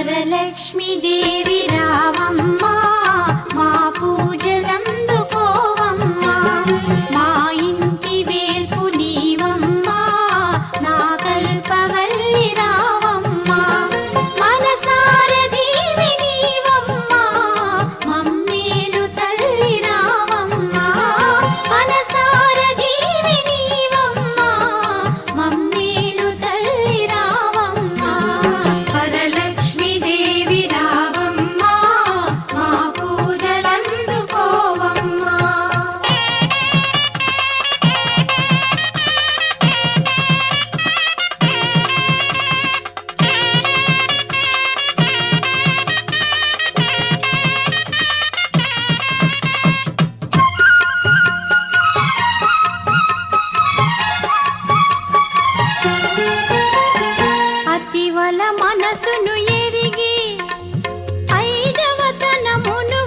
వరలక్ష్మి దేవి రావమ్మా మా పూజలందుకోవమ్మా మా ఇంటి వేల్పు నీవమ్మా నా కల్పవల్లి రావమ్మా మనసార దీవి నీవమ్మా మమ్మేలు తల్లి రావమ్మా మనసార దీవి నీవమ్మా మమ్మేలు తల్లి రావమ్మా వరలక్ష్మి దేవి రావమ్మా మా పూజలందుకోవమ్మా అతివల మనసును